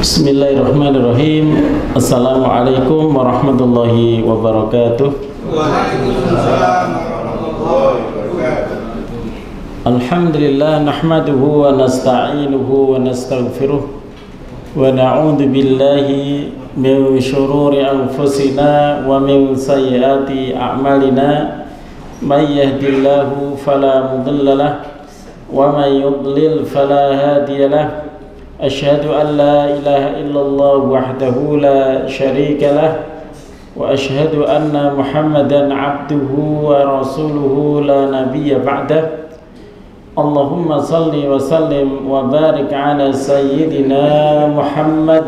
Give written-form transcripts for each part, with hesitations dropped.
Bismillahirrahmanirrahim. Assalamualaikum warahmatullahi wabarakatuh. Waalaikumsalam warahmatullahi wabarakatuh. Alhamdulillah nahmaduhu wa nasta'inuhu wa nastaghfiruh wa na'udzu billahi min shururi anfusina wa min sayyiati a'malina. May yahdihillahu fala mudilla lahu wa may yudlil fala hadiya lahu. Asyhadu an la ilaha illallah wahdahu la syarika lah wa asyhadu anna Muhammadan abduhu wa rasuluhu la nabiyya ba'dah. Allahumma salli wa sallim wa barik ala sayyidina Muhammad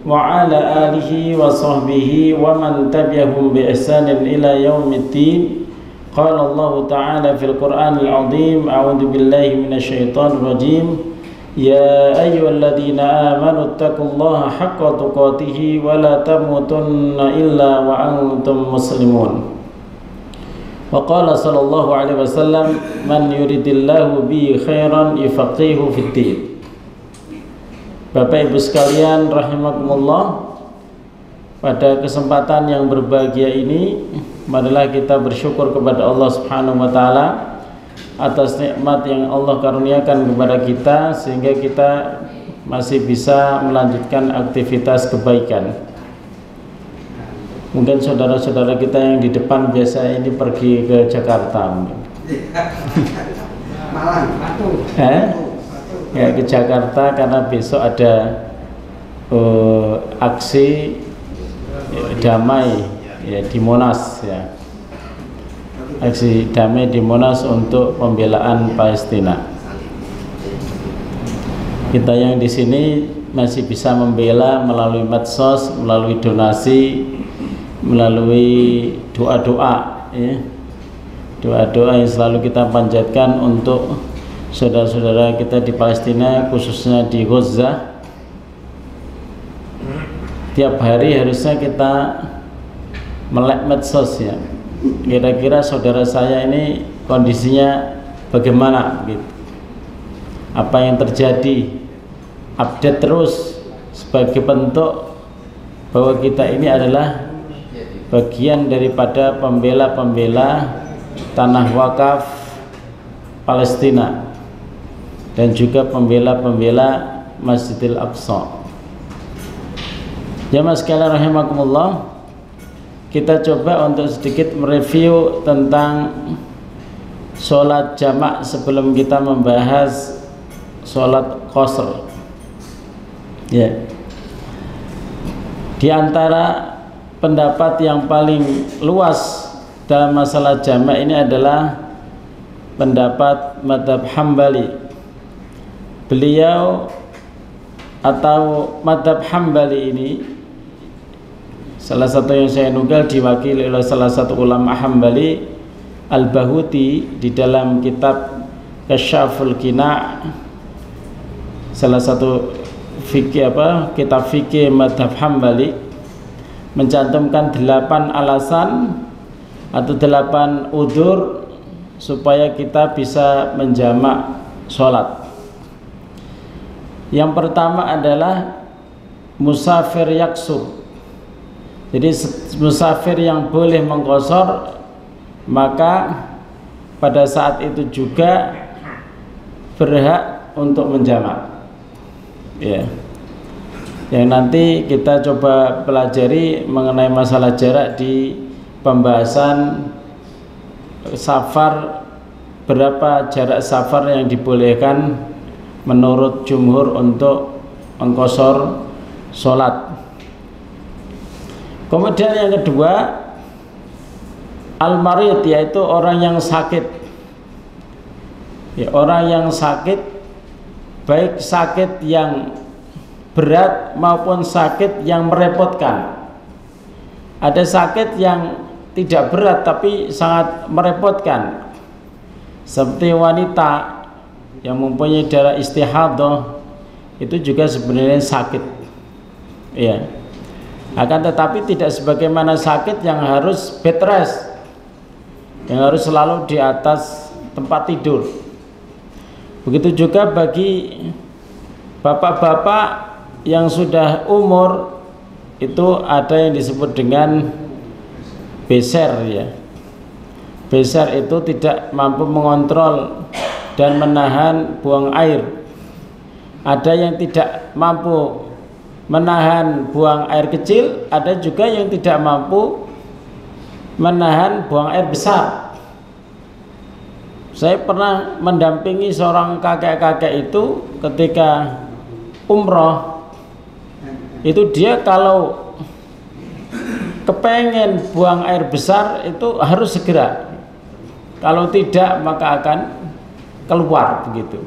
wa ala alihi wa sahbihi wa man tabi'ahum bi ihsanin ila yaumiddin. Qala Allah ta'ala fil Qur'anil 'azim, a'udzu billahi minasyaitonir rajim. Ya ayyuhalladzina amanu taqullaha haqqa tuqatih wa la tamutunna illa wa antum muslimun. Wa qala sallallahu alaihi wasallam, man yuridillahu bi khairan yufaqihu fid din. Bapak Ibu sekalian rahimakumullah, pada kesempatan yang berbahagia ini marilah kita bersyukur kepada Allah Subhanahu wa taala atas nikmat yang Allah karuniakan kepada kita sehingga kita masih bisa melanjutkan aktivitas kebaikan. Mungkin saudara-saudara kita yang di depan biasa ini pergi ke Jakarta. Ya, ke Jakarta karena besok ada aksi damai ya, di Monas ya. Aksi damai di Monas untuk pembelaan Palestina. Kita yang di sini masih bisa membela melalui medsos, melalui donasi, melalui doa-doa ya. Doa-doa yang selalu kita panjatkan untuk saudara-saudara kita di Palestina, khususnya di Gaza. Tiap hari harusnya kita melek medsos ya. Kira-kira saudara saya ini kondisinya bagaimana gitu. Apa yang terjadi, update terus sebagai bentuk bahwa kita ini adalah bagian daripada pembela-pembela tanah wakaf Palestina dan juga pembela-pembela Masjidil Aqsa. Jamaah sekalian rahimakumullah, kita coba untuk sedikit mereview tentang sholat jamak sebelum kita membahas sholat qasr ya. Di antara pendapat yang paling luas dalam masalah jamak ini adalah pendapat madhab Hambali. Beliau atau madhab Hambali ini salah satu yang saya nukil diwakili oleh salah satu ulama Hambali, Al-Bahuti, di dalam kitab Kasyaful Qina', salah satu kitab fikih madhab Hambali, mencantumkan 8 alasan atau 8 udzur supaya kita bisa menjamak sholat. Yang pertama adalah musafir yaksur. Jadi musafir yang boleh mengqasar, maka pada saat itu juga berhak untuk menjamak ya. Yang nanti kita coba pelajari mengenai masalah jarak di pembahasan safar, berapa jarak safar yang dibolehkan menurut jumhur untuk mengqasar sholat. Kemudian yang kedua, al-marid, yaitu orang yang sakit ya, orang yang sakit, baik sakit yang berat maupun sakit yang merepotkan. Ada sakit yang tidak berat tapi sangat merepotkan, seperti wanita yang mempunyai darah istihadah, itu juga sebenarnya sakit ya. Akan tetapi tidak sebagaimana sakit yang harus bed rest, yang harus selalu di atas tempat tidur. Begitu juga bagi bapak-bapak yang sudah umur itu ada yang disebut dengan beser ya. Beser itu tidak mampu mengontrol dan menahan buang air. Ada yang tidak mampu menahan buang air kecil, ada juga yang tidak mampu menahan buang air besar. Saya pernah mendampingi seorang kakek-kakek itu ketika umroh. Itu dia kalau kepengen buang air besar itu harus segera. Kalau tidak maka akan keluar begitu.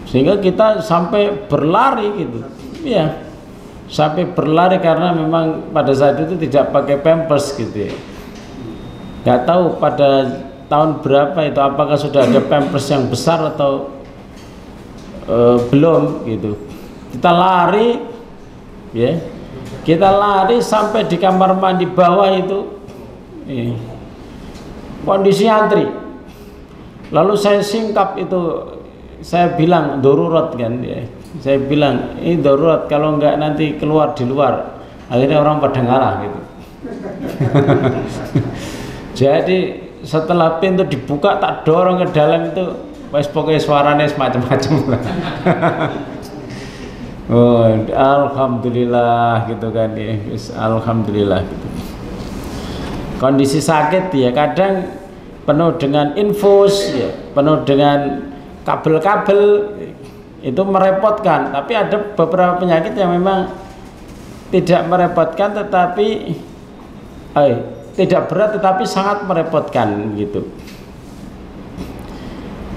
Sehingga kita sampai berlari gitu. Ya. Sampai berlari karena memang pada saat itu tidak pakai pampers gitu ya. Gak tahu pada tahun berapa itu apakah sudah ada pampers yang besar atau belum gitu. Kita lari ya. Kita lari sampai di kamar mandi bawah itu ya. Kondisi antri. Lalu saya singkap itu, saya bilang darurat kan ya. Saya bilang ini darurat, kalau enggak nanti keluar di luar. Akhirnya orang pada ngalah gitu. Jadi setelah pintu dibuka tak dorong ke dalam itu, wes pokoknya suaranya semacam-macam. Oh, alhamdulillah gitu kan ya. Alhamdulillah gitu. Kondisi sakit ya, kadang penuh dengan infus ya, penuh dengan kabel-kabel, itu merepotkan. Tapi ada beberapa penyakit yang memang tidak merepotkan tetapi tidak berat tetapi sangat merepotkan gitu.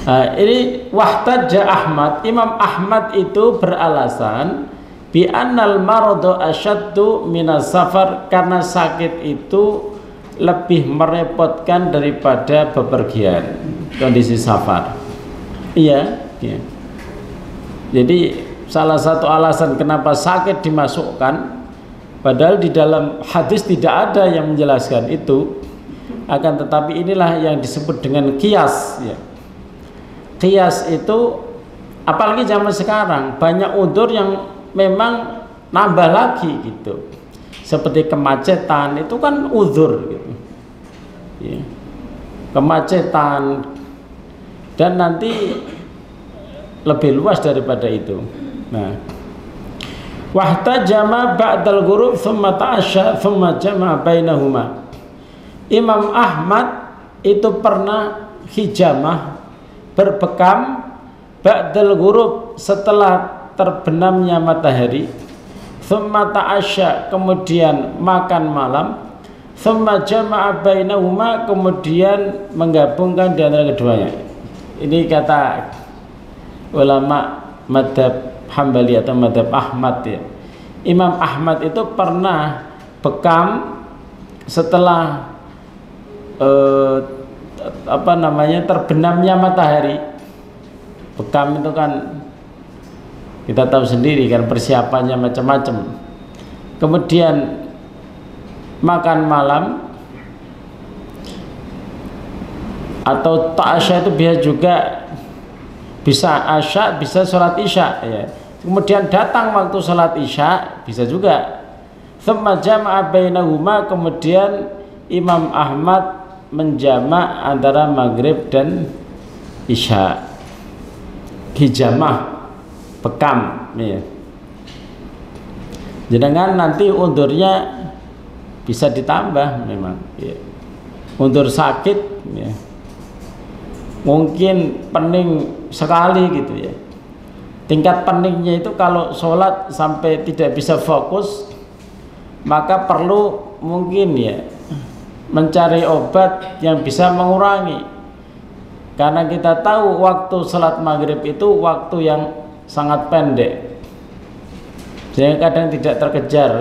Ini wahtaja Ahmad, Imam Ahmad itu beralasan bi annal maradu asyaddu minas safar, karena sakit itu lebih merepotkan daripada bepergian, kondisi safar. Iya, iya. Jadi salah satu alasan kenapa sakit dimasukkan, padahal di dalam hadis tidak ada yang menjelaskan itu, akan tetapi inilah yang disebut dengan qiyas ya. Qiyas itu apalagi zaman sekarang banyak udzur yang memang nambah lagi gitu. Seperti kemacetan itu kan udzur gitu. Ya. Kemacetan, dan nanti lebih luas daripada itu. Nah, wahtajama ba'dal ghurub thumma ta'asya thumma jama'a bainahuma. Imam Ahmad itu pernah hijamah, berbekam ba'dal ghurub, setelah terbenamnya matahari, thumma ta'asya, kemudian makan malam, thumma jama'a bainahuma, kemudian menggabungkan di antara keduanya. Ini kata ulama madhab Hambali atau madhab Ahmad ya. Imam Ahmad itu pernah bekam setelah terbenamnya matahari. Bekam itu kan kita tahu sendiri kan persiapannya macam-macam. Kemudian makan malam, atau ta'asya itu bisa juga, bisa asya, bisa sholat isya ya. Kemudian datang waktu sholat isya, bisa juga. Thumma jama'a bainahuma, kemudian Imam Ahmad menjama' antara maghrib dan isya. Hijamah, bekam ya. Jangan nanti undurnya bisa ditambah memang ya. Undur sakit ya, mungkin pening sekali gitu ya. Tingkat peningnya itu kalau sholat sampai tidak bisa fokus, maka perlu mungkin ya mencari obat yang bisa mengurangi. Karena kita tahu waktu sholat maghrib itu waktu yang sangat pendek, sehingga kadang tidak terkejar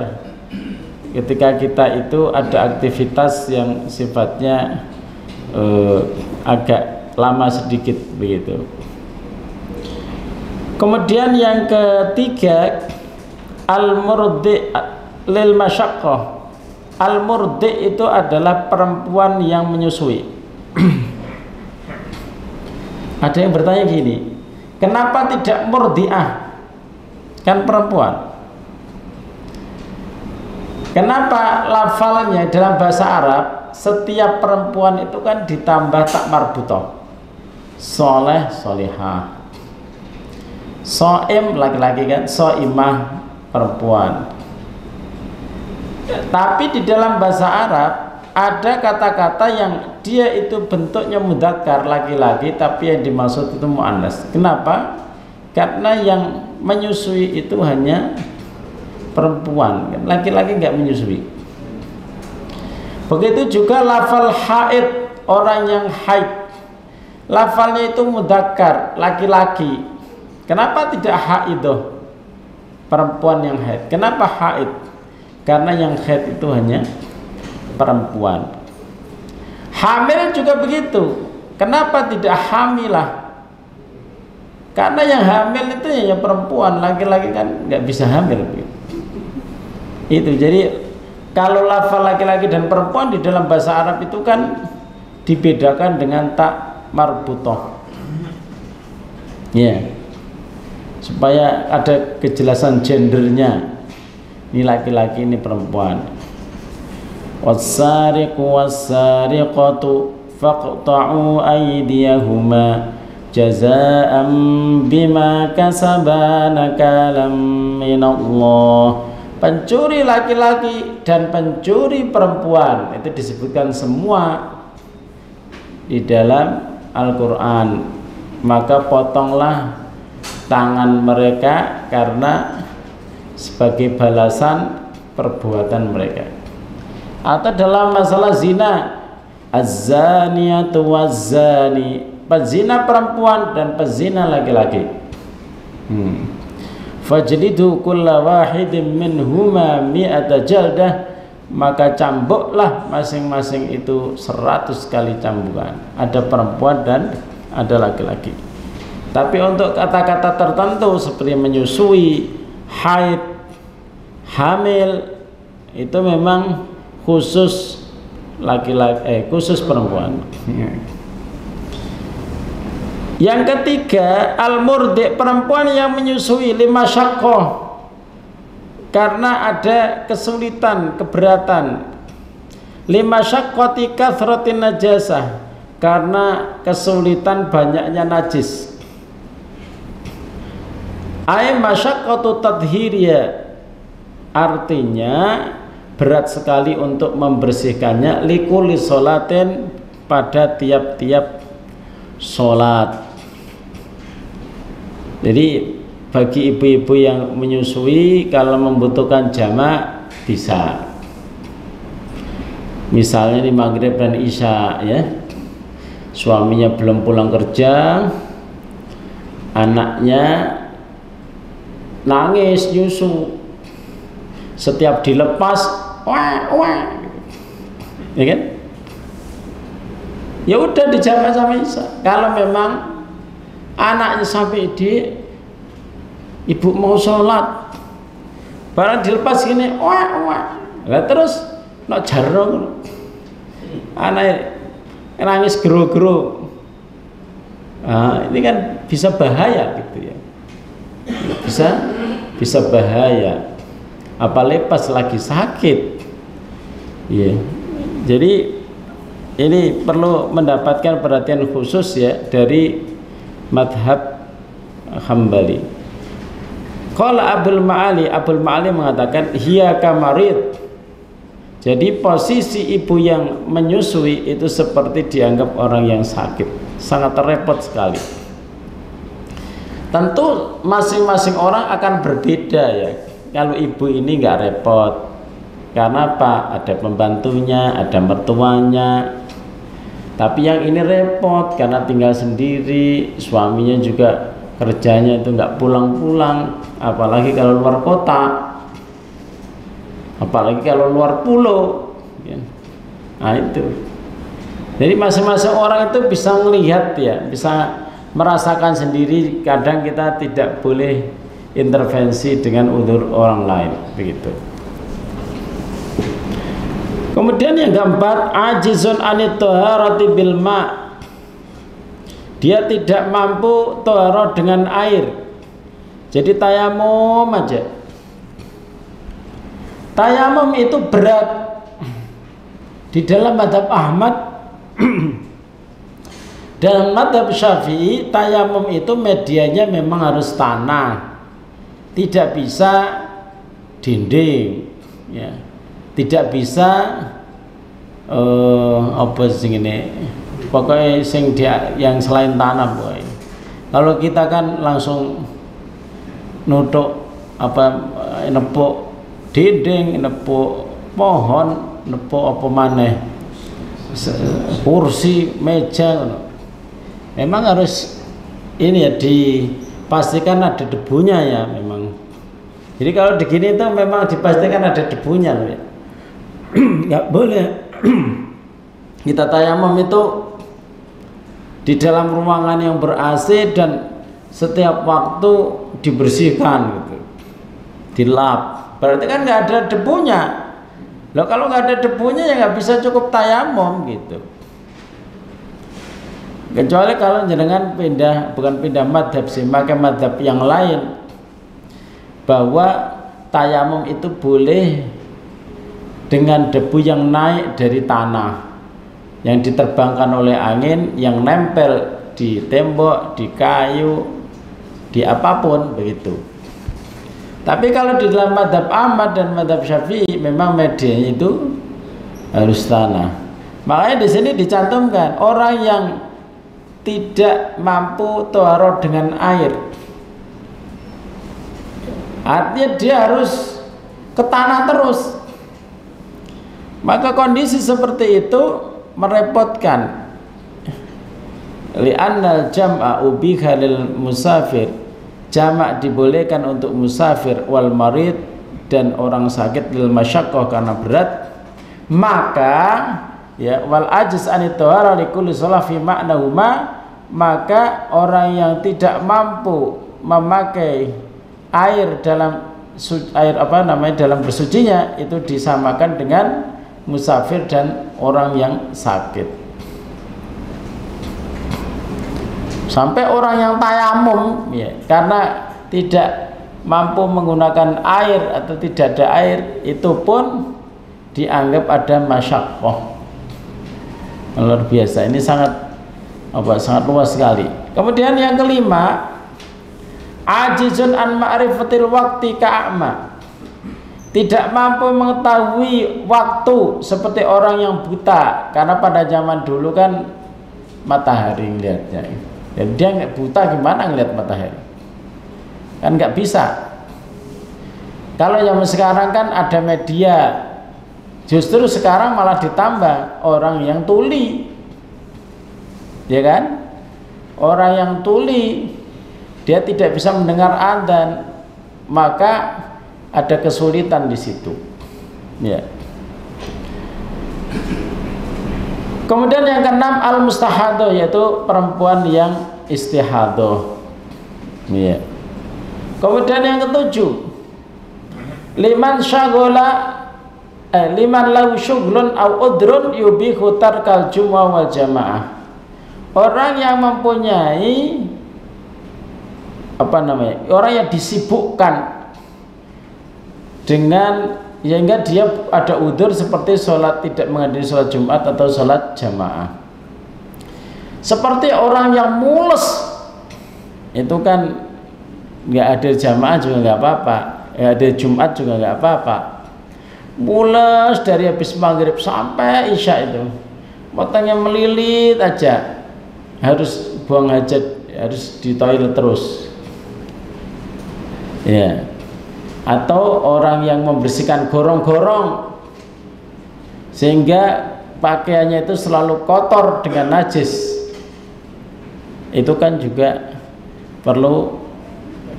ketika kita itu ada aktivitas yang sifatnya agak lama sedikit begitu. Kemudian yang ketiga, al-murdi lil masyaqqah. Al-murdi itu adalah perempuan yang menyusui. Ada yang bertanya gini, kenapa tidak murdiah? kan perempuan. Kenapa lafalnya dalam bahasa Arab setiap perempuan itu kan ditambah tak marbutoh, soleh, solihah, soim laki-laki kan, soimah perempuan. Tapi di dalam bahasa Arab ada kata-kata yang dia itu bentuknya mudzakkar laki-laki, tapi yang dimaksud itu muannas. Kenapa? Karena yang menyusui itu hanya perempuan, laki-laki nggak menyusui. Begitu juga lafal haid, orang yang haid, lafalnya itu mudzakkar laki-laki. Kenapa tidak haidoh, perempuan yang haid? Kenapa haid? Karena yang haid itu hanya perempuan. Hamil juga begitu. Kenapa tidak hamilah? Karena yang hamil itu hanya perempuan, laki-laki kan nggak bisa hamil. Itu jadi kalau lafal laki-laki dan perempuan di dalam bahasa Arab itu kan dibedakan dengan tak marbutoh. Ya, supaya ada kejelasan gendernya. Ini laki-laki, ini perempuan. Was-sariqu was-sariqatu faqta'u aydiyahuma jazaa'an bima kasaba nakalam minallah. Pencuri laki-laki dan pencuri perempuan itu disebutkan semua di dalam Al-Quran. Maka potonglah tangan mereka karena sebagai balasan perbuatan mereka. Atau dalam masalah zina, az-zaniyatu waz-zani, pezina perempuan dan pezina laki-laki. Fajlidu kulla wahidin minhuma mi'ata jaldah, maka cambuklah masing-masing itu 100 kali cambukan. Ada perempuan dan ada laki-laki. Tapi untuk kata-kata tertentu seperti menyusui, haid, hamil, itu memang khusus laki-laki, khusus perempuan. Yang ketiga, al-murdi, perempuan yang menyusui lima syaqqah, karena ada kesulitan, keberatan. Lima syaqqati kathratin najasah, karena kesulitan banyaknya najis. Ay masyaqqatu tadhhiriyah, artinya berat sekali untuk membersihkannya, likulli sholatin, pada tiap-tiap sholat. Jadi bagi ibu-ibu yang menyusui kalau membutuhkan jamak bisa. Misalnya di maghrib dan isya ya, suaminya belum pulang kerja, anaknya nangis nyusu, setiap dilepas wah wah, ya kan? Ya udah dijamak sama isya. Kalau memang anaknya sampai di ibu mau sholat, barang dilepas gini wah wah, lah terus nak jarong, anak nangis gero-gero, nah, ini kan bisa bahaya gitu ya, bisa bahaya, apalagi pas lagi sakit, ya. Jadi ini perlu mendapatkan perhatian khusus ya dari madhab Hambali. Qala Abdul Ma'ali mengatakan hiya kamarid. Jadi posisi ibu yang menyusui itu seperti dianggap orang yang sakit, sangat repot sekali. Tentu masing-masing orang akan berbeda ya. Kalau ibu ini nggak repot, karena apa? Ada pembantunya, ada mertuanya. Tapi yang ini repot karena tinggal sendiri, suaminya juga kerjanya itu nggak pulang-pulang, apalagi kalau luar kota, apalagi kalau luar pulau. Nah itu. Jadi masing-masing orang itu bisa melihat ya, bisa merasakan sendiri. Kadang kita tidak boleh intervensi dengan udzur orang lain, begitu. Kemudian yang keempat, ajizun anit thaharati bil ma'. Dia tidak mampu thaharah dengan air. Jadi tayamum aja. Tayamum itu berat. Di dalam mazhab Ahmad dan mazhab Syafi'i, tayamum itu medianya memang harus tanah, tidak bisa dinding, ya. Tidak bisa apa sing ini, pokoknya sing dia yang selain tanah, boy. Kalau kita kan langsung nutuk apa, nepuk dinding, nepuk pohon, nepuk apa maneh, kursi, meja. Memang harus ini ya, dipastikan ada debunya ya memang. Jadi kalau begini itu memang dipastikan ada debunya ya. Nggak boleh kita tayamum itu di dalam ruangan yang ber AC dan setiap waktu dibersihkan gitu, dilap. Berarti kan nggak ada debunya. Loh, kalau nggak ada debunya ya nggak bisa cukup tayamum gitu. Kecuali kalau jenengan bukan pindah madhab sih, pakai madhab yang lain, bahwa tayamum itu boleh dengan debu yang naik dari tanah, yang diterbangkan oleh angin, yang nempel di tembok, di kayu, di apapun begitu. Tapi kalau di dalam madhab Ahmad dan madhab Syafi'i memang medianya itu harus tanah. Makanya di sini dicantumkan orang yang tidak mampu taharah dengan air, artinya dia harus ke tanah terus. Maka kondisi seperti itu merepotkan. Li'annal jam'a ubiha lil musafir, jamak dibolehkan untuk musafir, wal marid, dan orang sakit, lil masyaqqah karena berat. Maka ya, wal ajiz anit tahara likulli shalah fi ma'nahuma, maka orang yang tidak mampu memakai air dalam dalam bersucinya itu disamakan dengan musafir dan orang yang sakit. Sampai orang yang tayamum ya, karena tidak mampu menggunakan air atau tidak ada air, itu pun dianggap ada masyaqqah. Luar biasa, ini sangat luas sekali. Kemudian yang kelima, ajizun an ma'rifatil waqti ka'ama, tidak mampu mengetahui waktu seperti orang yang buta, karena pada zaman dulu kan matahari ngelihatnya, dan dia nggak buta, gimana ngelihat matahari, kan nggak bisa. Kalau zaman sekarang kan ada media, justru sekarang malah ditambah orang yang tuli, ya kan? Orang yang tuli dia tidak bisa mendengar adzan, maka ada kesulitan di situ. Ya. Kemudian yang keenam, al mustahadoh, yaitu perempuan yang istihadoh. Ya. Kemudian yang ketujuh, liman lahu syughlun aw udrun yubihu tarkal jumu'ah wal jamaah. Orang yang mempunyai orang yang disibukkan dengan, sehingga dia ada udzur seperti sholat, tidak menghadiri sholat Jumat atau sholat jamaah. Seperti orang yang mules, itu kan nggak hadir jamaah juga nggak apa-apa, hadir Jumat juga nggak apa-apa. Mules dari habis maghrib sampai isya itu, matanya melilit aja, harus buang hajat, harus di toilet terus. Ya. Atau orang yang membersihkan gorong-gorong sehingga pakaiannya itu selalu kotor dengan najis, itu kan juga perlu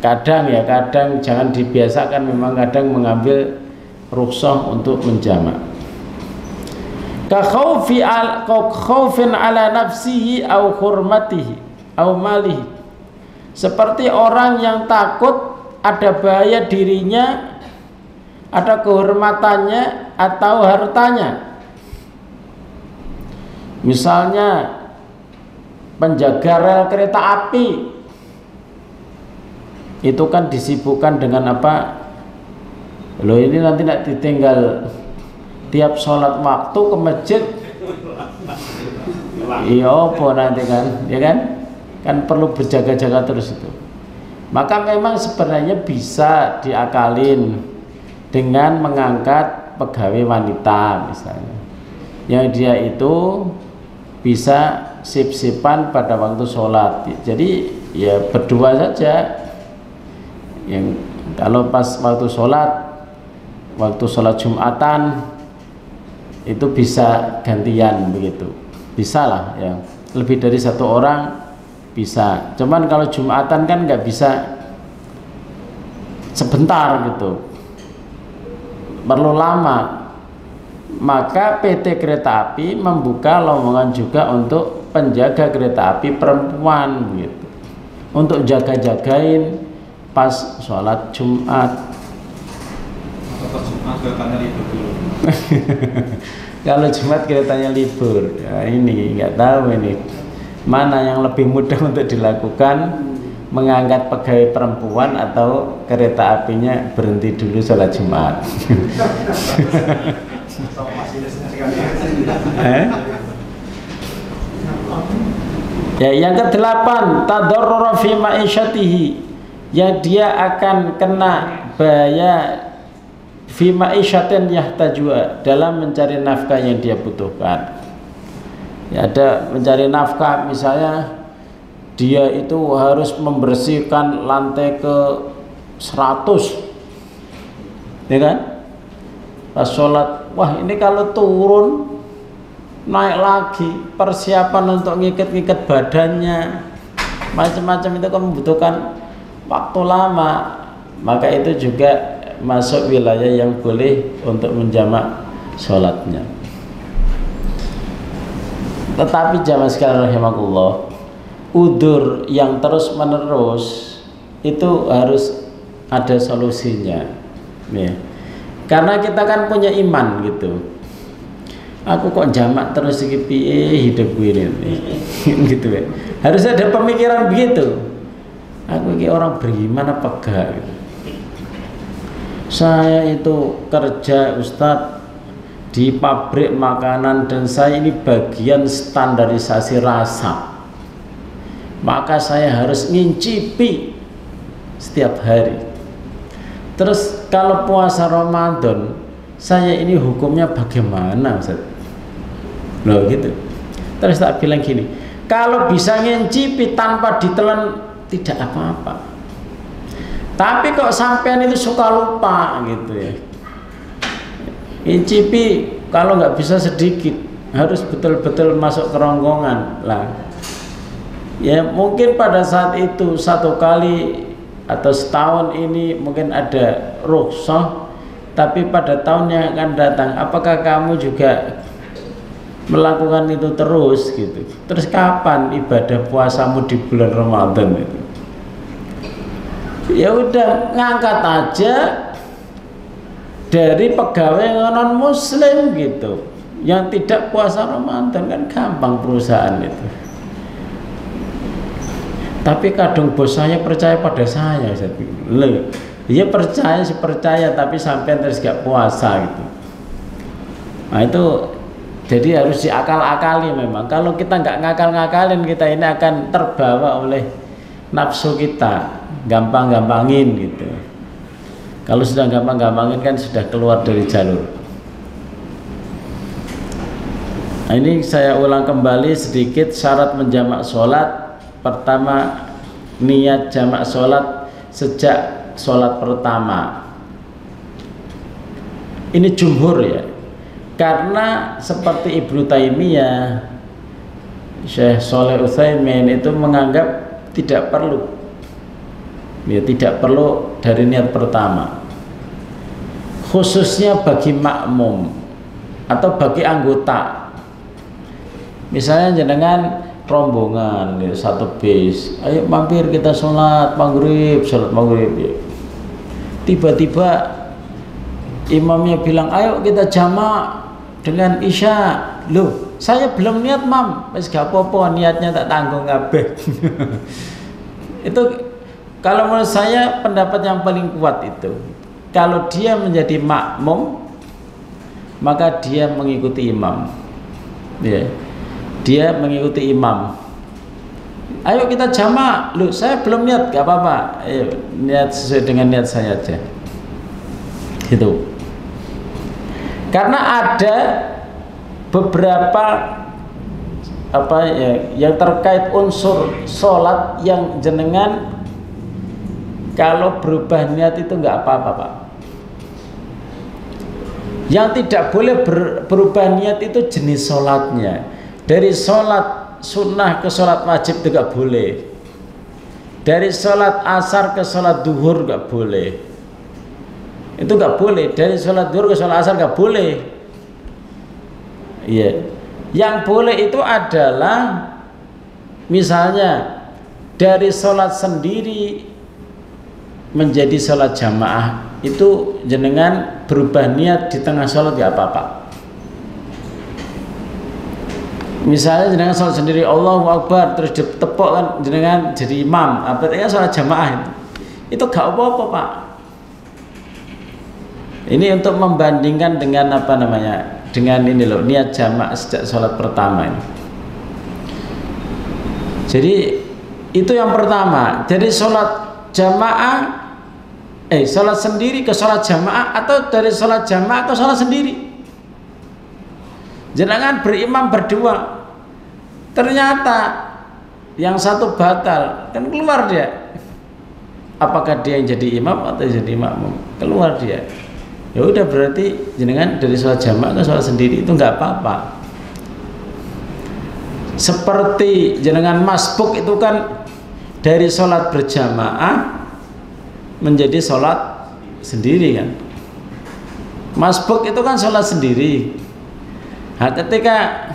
kadang jangan dibiasakan, memang kadang mengambil rukhsah untuk menjamak. Ka khaufin ala nafsihi au hurmatihi au malihi, seperti orang yang takut ada bahaya dirinya, ada kehormatannya atau hartanya. Misalnya penjaga rel kereta api itu kan disibukkan dengan apa? Loh ini nanti nak ditinggal tiap sholat waktu ke masjid, iya apa nanti kan, ya kan? Kan perlu berjaga-jaga terus itu. Maka memang sebenarnya bisa diakalin dengan mengangkat pegawai wanita misalnya, yang dia itu bisa sip-sipan pada waktu sholat. Jadi ya berdua saja. Yang kalau pas waktu sholat Jumatan itu bisa gantian begitu, bisa lah ya, lebih dari satu orang bisa. Cuman kalau Jumatan kan nggak bisa sebentar gitu, perlu lama. Maka PT Kereta Api membuka lowongan juga untuk penjaga kereta api perempuan gitu, untuk jaga-jagain pas sholat Jumat. Kalau Jumat keretanya libur, ya ini nggak tahu ini mana yang lebih mudah untuk dilakukan, mengangkat pegawai perempuan atau kereta apinya berhenti dulu sholat Jumat. Ya, yang ke-8, tadarrur fi ma'isyatihi, ya dia akan kena bahaya fi ma'isyatin yahtajua, dalam mencari nafkah yang dia butuhkan. Ya, ada mencari nafkah, misalnya dia itu harus membersihkan lantai ke 100, ya kan? Pas sholat, wah ini kalau turun naik lagi, persiapan untuk ngikat-ngikat badannya, macam-macam, itu kan membutuhkan waktu lama. Maka itu juga masuk wilayah yang boleh untuk menjamak sholatnya. Tetapi jamaah sekalian rahimakumullah, udzur yang terus menerus itu harus ada solusinya nih. Karena kita kan punya iman gitu, aku kok jamak terus hidup gue ini gitu ya. Harus ada pemikiran begitu, aku ini orang beriman apa enggak gitu. Saya itu kerja Ustadz di pabrik makanan dan saya ini bagian standarisasi rasa, maka saya harus ngincipi setiap hari. Terus kalau puasa Ramadan, saya ini hukumnya bagaimana Ustaz? Loh gitu. Terus tak bilang gini, kalau bisa ngincipi tanpa ditelan tidak apa-apa, tapi kok sampean itu suka lupa gitu ya. Icipi kalau nggak bisa sedikit, harus betul-betul masuk kerongkongan lah. Ya mungkin pada saat itu satu kali atau setahun ini mungkin ada rukhsah, tapi pada tahun yang akan datang apakah kamu juga melakukan itu terus gitu? Terus kapan ibadah puasamu di bulan Ramadan itu? Ya udah ngangkat aja dari pegawai non muslim gitu, yang tidak puasa Ramadan, kan gampang perusahaan itu. Tapi kadang bos saya percaya pada saya loh, dia percaya sih percaya, tapi sampai terus gak puasa gitu. Nah itu jadi harus diakal-akali memang. Kalau kita nggak ngakal-ngakalin, kita ini akan terbawa oleh nafsu kita, gampang-gampangin gitu. Kalau sudah gampang-gampangin kan sudah keluar dari jalur. Nah, ini saya ulang kembali sedikit syarat menjamak sholat. Pertama, niat jamak sholat sejak sholat pertama. Ini jumhur ya, karena seperti Ibnu Taimiyah, Syekh Shalih Utsaimin itu menganggap tidak perlu, ya tidak perlu dari niat pertama, khususnya bagi makmum atau bagi anggota. Misalnya jenengan rombongan ya, satu bis, ayo mampir kita sholat maghrib ya. Tiba-tiba imamnya bilang ayo kita jamak dengan isya. Loh, saya belum niat mam, wis gak apa-apa, niatnya tak tanggung kabeh. Itu Kalau menurut saya pendapat yang paling kuat itu, kalau dia menjadi makmum maka dia mengikuti imam. Ya. Dia mengikuti imam. Ayo kita jamak. Loh, saya belum niat, gak apa-apa. Ayo, niat sesuai dengan niat saya aja. Gitu. Karena ada beberapa yang terkait unsur sholat yang jenengan kalau berubah niat itu nggak apa-apa, Pak. Yang tidak boleh berubah niat itu jenis sholatnya. Dari sholat sunnah ke sholat wajib itu nggak boleh. Dari sholat asar ke sholat duhur nggak boleh. Itu nggak boleh. Dari sholat duhur ke sholat asar nggak boleh. Iya. Yang boleh itu adalah misalnya dari sholat sendiri menjadi sholat jamaah, itu jenengan berubah niat di tengah sholat gak apa-apa. Misalnya jenengan sholat sendiri Allahu Akbar terus ditepuk kan jenengan jadi imam, artinya sholat jamaah itu gak apa-apa, Pak. Ini untuk membandingkan dengan apa namanya, dengan ini loh, niat jamaah sejak sholat pertama ini. Jadi itu yang pertama. Jadi sholat jamaah sholat sendiri ke sholat jamaah atau dari sholat jamaah ke sholat sendiri. Jenengan berimam berdua, ternyata yang satu batal, kan keluar dia. Apakah dia yang jadi imam atau jadi makmum? Keluar dia. Ya udah, berarti jenengan dari sholat jamaah ke sholat sendiri itu nggak apa-apa. Seperti jenengan masbuk itu kan dari sholat berjamaah menjadi sholat sendiri kan. Masbuk itu kan sholat sendiri. Nah, ketika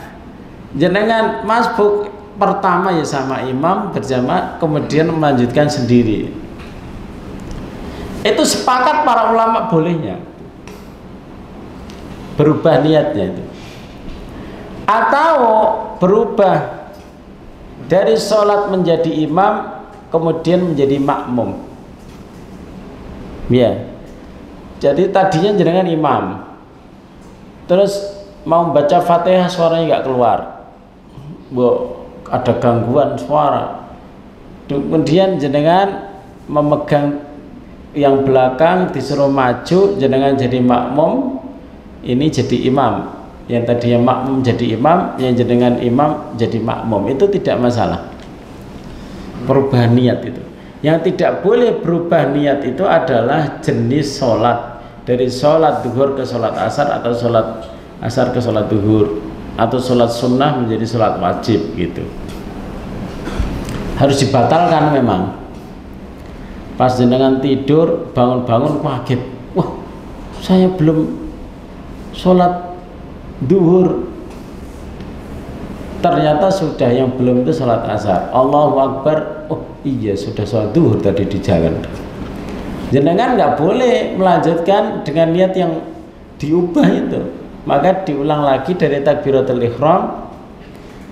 jenengan masbuk pertama ya sama imam berjamaah, kemudian melanjutkan sendiri, itu sepakat para ulama bolehnya berubah niatnya itu. Atau berubah dari sholat menjadi imam kemudian menjadi makmum. Ya, jadi tadinya jenengan imam, terus mau baca Fatihah suaranya nggak keluar, ada gangguan suara. Kemudian jenengan memegang yang belakang, disuruh maju, jenengan jadi makmum, ini jadi imam. Yang tadinya makmum jadi imam, yang jenengan imam jadi makmum, itu tidak masalah. Perubahan niat itu. Yang tidak boleh berubah niat itu adalah jenis sholat, dari sholat duhur ke sholat asar, atau sholat asar ke sholat duhur, atau sholat sunnah menjadi sholat wajib gitu. Harus dibatalkan memang. Pas jenengan tidur bangun-bangun kaget, wah saya belum sholat duhur, ternyata sudah yang belum itu sholat asar. Allahu Akbar, oh iya sudah sholat duhur tadi di jalan. Jenengan nggak boleh melanjutkan dengan niat yang diubah itu, maka diulang lagi dari takbiratul ihram,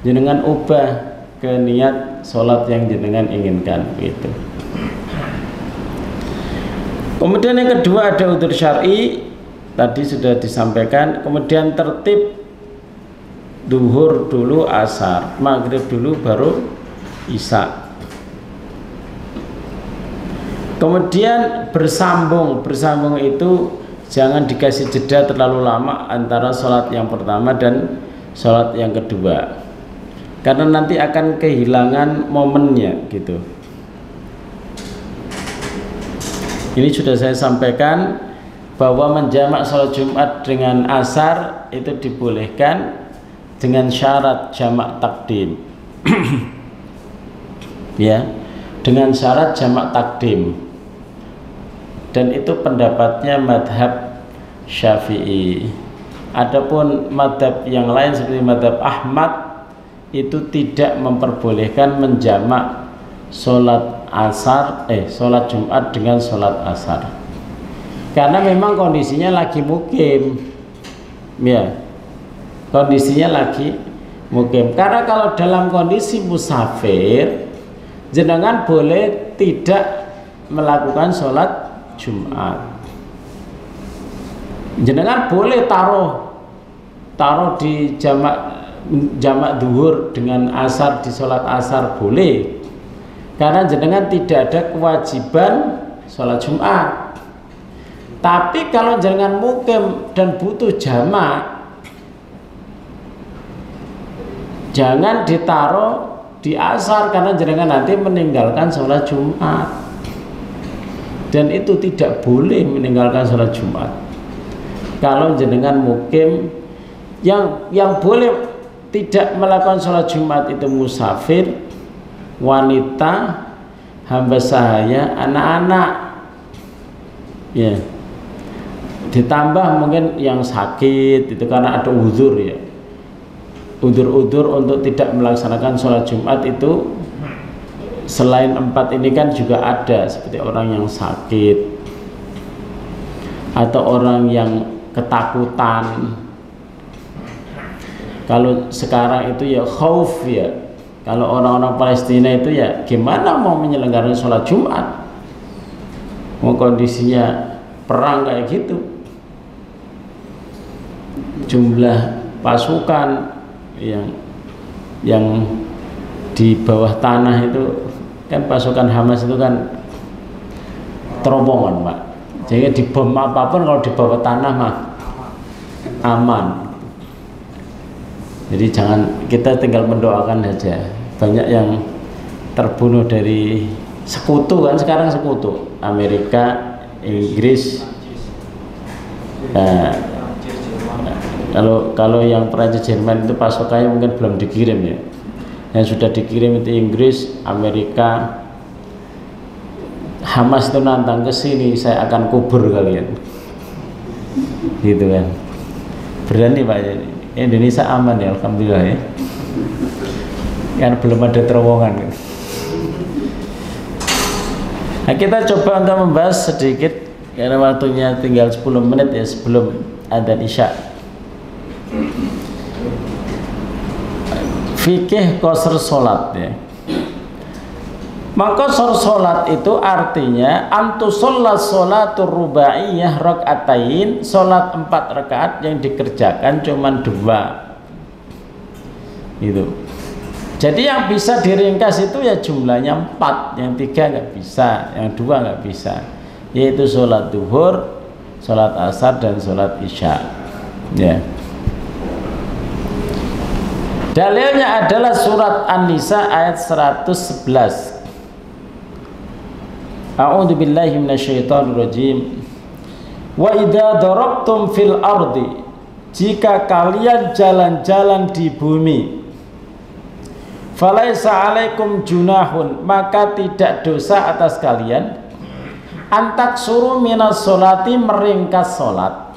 jenengan ubah ke niat sholat yang jenengan inginkan gitu. Kemudian yang kedua ada udzur syar'i, tadi sudah disampaikan. Kemudian tertib duhur dulu asar, maghrib dulu baru isya. Kemudian bersambung itu jangan dikasih jeda terlalu lama antara sholat yang pertama dan sholat yang kedua, karena nanti akan kehilangan momennya gitu. Ini sudah saya sampaikan bahwa menjamak sholat Jumat dengan asar itu dibolehkan dengan syarat jamak takdim. Ya, dengan syarat jamak takdim. Dan itu pendapatnya madhab Syafi'i. Adapun madhab yang lain seperti madhab Ahmad itu tidak memperbolehkan menjamak sholat asar, sholat Jumat dengan sholat asar, karena memang kondisinya lagi mukim, ya, kondisinya lagi mukim. Karena kalau dalam kondisi musafir, jenengan boleh tidak melakukan sholat Jumat. Jenengan boleh taruh di jamak duhur dengan asar di sholat asar boleh, karena jenengan tidak ada kewajiban sholat Jumat. Tapi kalau jenengan mukim dan butuh jamak, jangan ditaruh di asar, karena jenengan nanti meninggalkan sholat Jumat, dan itu tidak boleh meninggalkan sholat Jumat. Kalau jenengan mukim, yang boleh tidak melakukan sholat Jumat itu musafir, wanita, hamba sahaya, anak-anak, ya. Ditambah mungkin yang sakit itu karena ada uzur, ya. Udur-udur untuk tidak melaksanakan sholat Jumat itu selain 4 ini kan juga ada, seperti orang yang sakit atau orang yang ketakutan. Kalau sekarang itu ya khauf, ya. Kalau orang-orang Palestina itu ya gimana mau menyelenggarakan sholat Jumat, mau kondisinya perang kayak gitu, jumlah pasukan yang di bawah tanah itu kan, pasukan Hamas itu kan terowongan, Pak. Jadi dibom apapun kalau di bawah tanah mah aman. Jadi jangan, kita tinggal mendoakan saja. Banyak yang terbunuh dari sekutu kan, sekarang sekutu Amerika, Inggris. Kalau yang Perancis, Jerman itu pasukannya mungkin belum dikirim, ya. Yang sudah dikirim itu Inggris, Amerika. Hamas itu nantang ke sini, saya akan kubur kalian, gitu kan. Berani Pak. Indonesia aman ya, alhamdulillah, ya. Kan belum ada terowongan. Nah, kita coba untuk membahas sedikit karena waktunya tinggal 10 menit ya sebelum adzan Isya. Fikih qasr salat, ya. Maka qasr salat itu artinya antusollat sholatur rubaiyah rakaatain, salat 4 rakaat yang dikerjakan cuman 2. Itu. Jadi yang bisa diringkas itu ya jumlahnya 4, yang 3 nggak bisa, yang 2 nggak bisa, yaitu sholat duhur, sholat asar, dan sholat isya, ya. Dalilnya adalah surat An-Nisa ayat 111. A'udzu billahi minasyaitonir rajim. Wa idza darabtum fil ardi, jika kalian jalan-jalan di bumi, falaisa alaikum junahun, maka tidak dosa atas kalian, antak suruh minas sholati, meringkas sholat.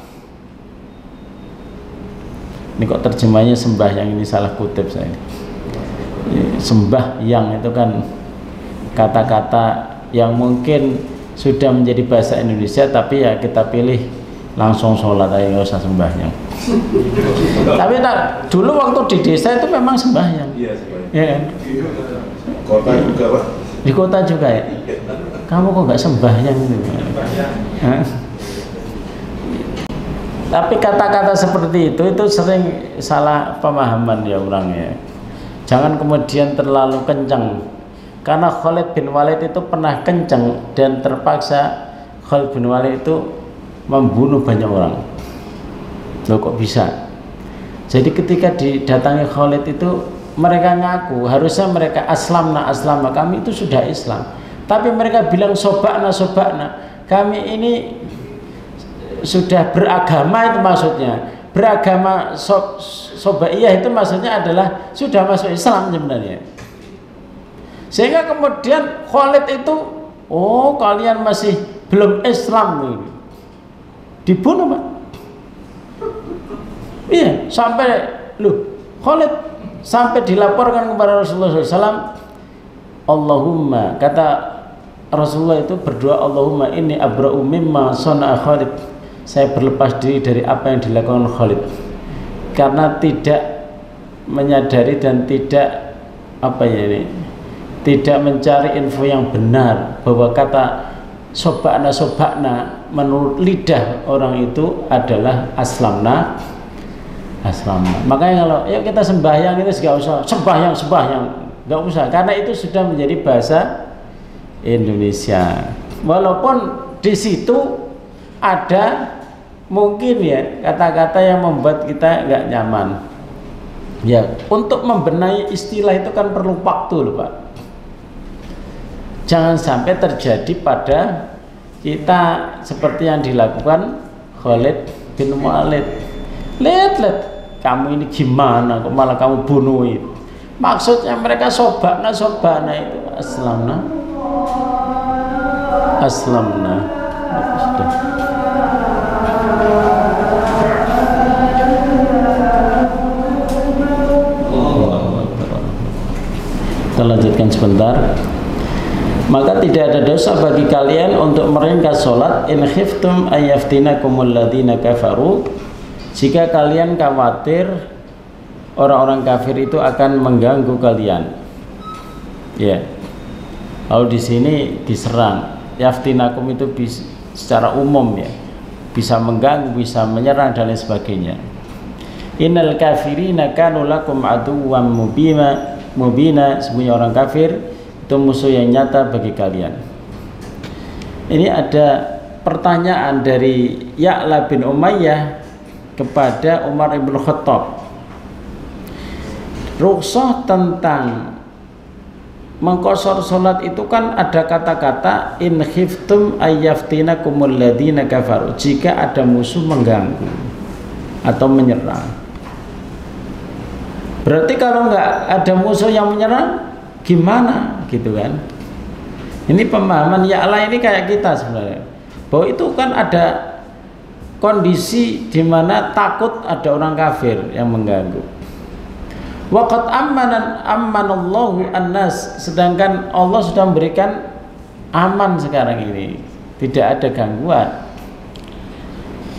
Ini kok terjemahnya sembahyang, ini salah kutip saya. Sembahyang itu kan kata-kata yang mungkin sudah menjadi bahasa Indonesia, tapi ya kita pilih langsung sholat aja, nggak usah sembahyang. Tapi dulu waktu di desa itu memang sembahyang. Iya, sembahyang. Ya kan? Kota juga, Pak. Di kota juga, ya. Kamu kok nggak sembahyang gitu? Tapi kata-kata seperti itu sering salah pemahaman ya orangnya. Jangan kemudian terlalu kencang. Karena Khalid bin Walid itu pernah kencang dan terpaksa Khalid bin Walid itu membunuh banyak orang. Loh, kok bisa? Jadi ketika didatangi Khalid itu mereka ngaku, harusnya mereka aslamna, kami itu sudah Islam. Tapi mereka bilang sobakna, kami ini sudah beragama, itu maksudnya. Beragama sobaiyah itu maksudnya adalah sudah masuk Islam sebenarnya. Sehingga kemudian Khalid itu, oh kalian masih belum Islam nih, dibunuh, Pak. Iya, sampai Khalid sampai dilaporkan kepada Rasulullah SAW. Allahumma, kata Rasulullah itu berdoa, Allahumma inni abra'u mimma sana'a Khalid, saya berlepas diri dari apa yang dilakukan Khalid, karena tidak menyadari dan tidak tidak mencari info yang benar bahwa kata sobakna menurut lidah orang itu adalah aslamna. Makanya kalau yuk kita sembahyang itu nggak usah sembahyang, nggak usah, karena itu sudah menjadi bahasa Indonesia. Walaupun di situ ada mungkin ya kata-kata yang membuat kita nggak nyaman. Ya, untuk membenahi istilah itu kan perlu waktu loh Pak. Jangan sampai terjadi pada kita seperti yang dilakukan Khalid bin Walid. Lihat, kamu ini gimana kok malah kamu bunuh itu. Maksudnya mereka sobakna itu aslamna. Kita lanjutkan sebentar. Maka tidak ada dosa bagi kalian untuk meringkas sholat in khiftum ayaftinakumul ladzina kafaru, jika kalian khawatir orang-orang kafir itu akan mengganggu kalian. Ya. Kalau di sini diserang, yaftinakum itu secara umum ya, bisa mengganggu, bisa menyerang dan lain sebagainya. Innal kafirina kanu lakum aduwwan mubina, semuanya orang kafir itu musuh yang nyata bagi kalian. Ini ada pertanyaan dari Ya'la bin Umayyah kepada Umar ibn Khattab. Rukhsah tentang mengqashar salat itu kan ada kata-kata in khiftum ayaftinakumul ladzina kafaru, jika ada musuh mengganggu atau menyerang. Berarti kalau nggak ada musuh yang menyerang gimana gitu kan? Ini pemahaman Ya'la ini kayak kita sebenarnya, bahwa itu kan ada kondisi di mana takut ada orang kafir yang mengganggu. Waqad ammanallahu annas, sedangkan Allah sudah memberikan aman sekarang ini, tidak ada gangguan.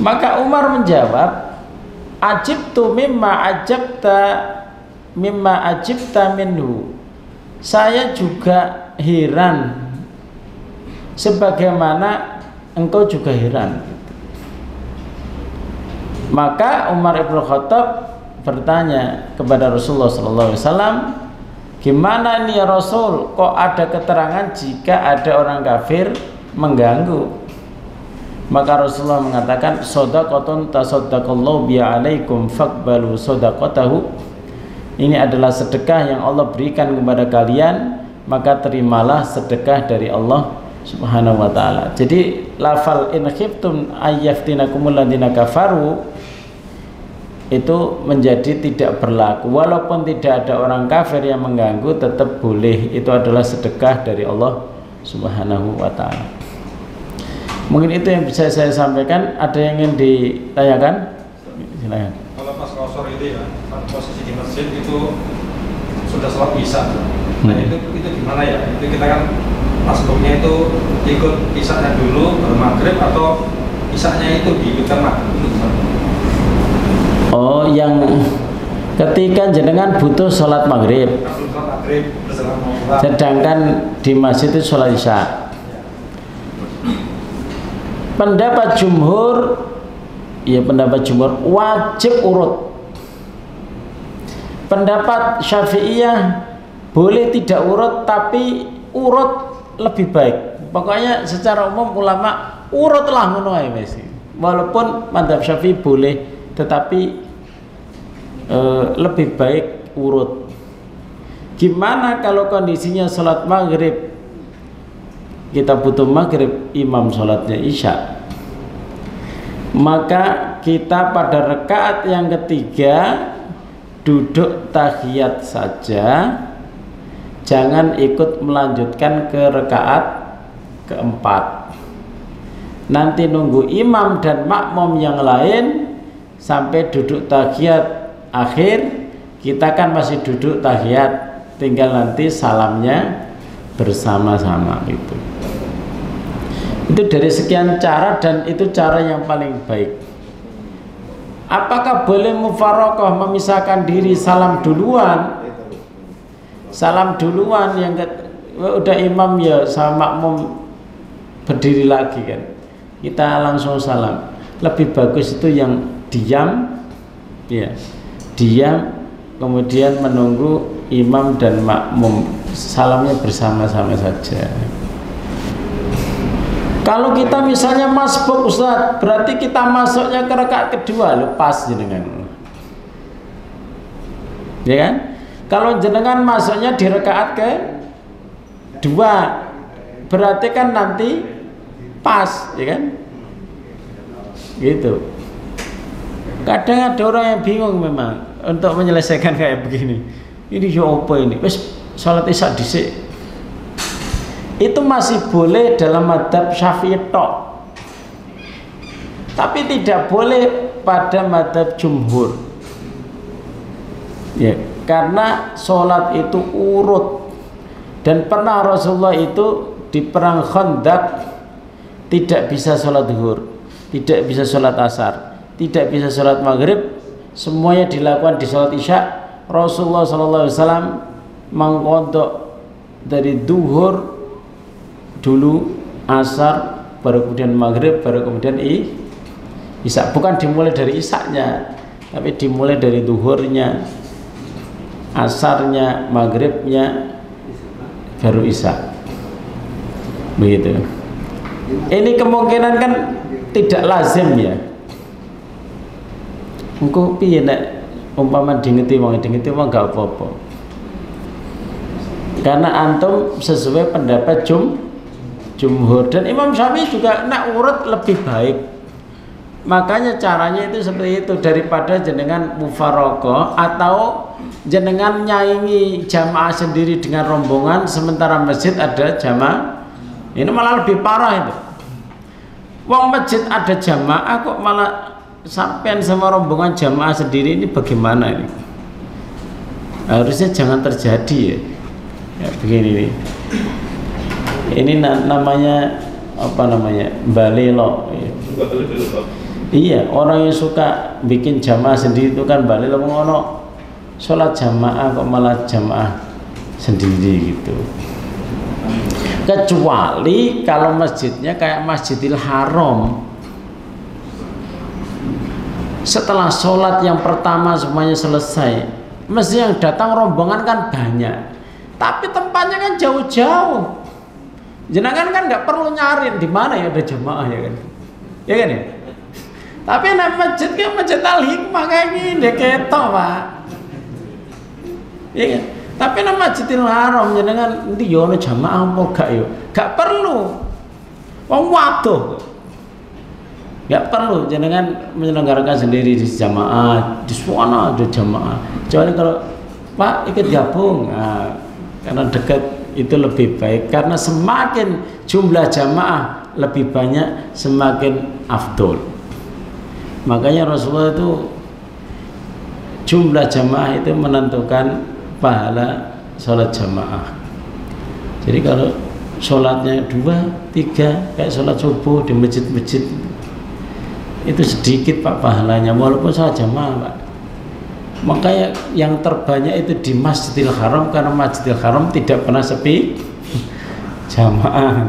Maka Umar menjawab, ajibtu mimma ajibta minhu, saya juga heran sebagaimana engkau juga heran. Maka Umar ibn Khattab bertanya kepada Rasulullah SAW, gimana nih ya Rasul, kok ada keterangan jika ada orang kafir mengganggu? Maka Rasulullah mengatakan, shadaqatun tasaddaqallahu biha alaikum faqbalu shadaqatahu, ini adalah sedekah yang Allah berikan kepada kalian, maka terimalah sedekah dari Allah Subhanahu wa ta'ala. Jadi lafal in khiftum ayaftinakumul ladzina kafaru itu menjadi tidak berlaku, walaupun tidak ada orang kafir yang mengganggu tetap boleh, itu adalah sedekah dari Allah Subhanahu wa ta'ala. Mungkin itu yang bisa saya sampaikan. Ada yang ingin ditanyakan? Silakan. Kalau pas kosor itu ya, posisi di masjid itu sudah sholat isya. Nah itu gimana ya? Itu kita kan masuknya itu ikut isyanya dulu baru maghrib, atau isyanya itu diikutkan maghrib dulu? Oh, yang ketika jenengan butuh sholat maghrib, sedangkan di masjid itu sholat isya. Pendapat jumhur, ya pendapat jumhur wajib urut. Pendapat Syafi'iyah boleh tidak urut, tapi urut lebih baik. Pokoknya secara umum ulama urutlah ngono ae wis. Walaupun mazhab Syafi'i boleh, tetapi lebih baik urut. Gimana kalau kondisinya sholat maghrib, kita butuh maghrib, imam sholatnya isya, maka kita pada rakaat yang ketiga duduk tahiyat saja, jangan ikut melanjutkan ke rakaat keempat. Nanti nunggu imam dan makmum yang lain sampai duduk tahiyat akhir, kita kan masih duduk tahiyat, tinggal nanti salamnya bersama-sama itu. Itu dari sekian cara, dan itu cara yang paling baik. Apakah boleh mufaraqah, memisahkan diri, salam duluan? Salam duluan, yang udah imam ya sama makmum berdiri lagi kan, kita langsung salam. Lebih bagus itu yang diam, ya, diam, kemudian menunggu imam dan makmum salamnya bersama-sama saja. Kalau kita misalnya masbuk Ustaz, berarti kita masuknya ke rakaat kedua, lepas jenengan, ya kan? Kalau jenengan masuknya di rakaat kedua, berarti kan nanti pas, ya kan? Gitu. Kadang ada orang yang bingung memang untuk menyelesaikan kayak begini. Ini ya apa ini? Wes salat isya dhisik. Itu masih boleh dalam madzhab Syafi'i tok. Tapi tidak boleh pada madzhab jumhur. Ya, karena sholat itu urut. Dan pernah Rasulullah itu di perang Khandaq tidak bisa sholat zuhur, tidak bisa sholat asar, tidak bisa sholat maghrib, semuanya dilakukan di sholat isya. Rasulullah SAW mengkodok dari zuhur dulu, asar, baru kemudian maghrib, baru kemudian isya. Bukan dimulai dari isyanya, tapi dimulai dari zuhurnya, asarnya, maghribnya, baru isya. Begitu. Ini kemungkinan kan tidak lazim ya. Engko piye nek umpama dingeti wong gak apa-apa. Karena antum sesuai pendapat jumhur, dan Imam Syafi'i juga nak urut lebih baik. Makanya caranya itu seperti itu, daripada jenengan mufaraqah atau jenengan nyaingi jamaah sendiri dengan rombongan sementara masjid ada jamaah. Ini malah lebih parah itu. Wong masjid ada jamaah kok malah sampean sama rombongan jamaah sendiri, ini bagaimana ini? Harusnya jangan terjadi ya. Ya begini nih. Ini namanya apa namanya? Balelo. Iya, orang yang suka bikin jamaah sendiri itu kan balelo, ngono. Sholat jamaah kok malah jamaah sendiri gitu. Kecuali kalau masjidnya kayak Masjidil Haram, setelah sholat yang pertama semuanya selesai, mesti yang datang rombongan kan banyak, tapi tempatnya kan jauh-jauh. Jenengan kan nggak perlu nyariin di mana ya ada jamaah, ya kan, ya kan ya. Tapi nek masjid kan Masjid Al-Hikmah kayak gini ketok Pak, ya kan. Tapi nama Masjidil Haram jenengan nanti yo ana jamaah apa gak yo? Gak perlu. Wong waduh. Gak perlu jenengan menyelenggarakan sendiri di jamaah, di suana ada jamaah. Kecuali kalau Pak ikut gabung, nah, karena dekat itu lebih baik, karena semakin jumlah jamaah lebih banyak semakin afdol. Makanya Rasulullah itu jumlah jamaah itu menentukan pahala sholat jamaah. Jadi kalau sholatnya 2, 3 kayak sholat subuh di masjid-masjid itu sedikit Pak pahalanya, walaupun sholat jamaah Pak. Makanya yang terbanyak itu di Masjidil Haram, karena Masjidil Haram tidak pernah sepi jamaah.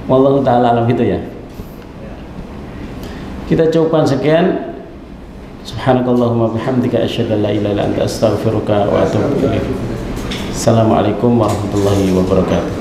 Wallahu ta'ala alam gitu ya. Kita cukupkan sekian. Subhanakallahumma bihamdika asyhadu an la ilaha illa anta astaghfiruka wa atubu ilaik. Assalamualaikum warahmatullahi wabarakatuh.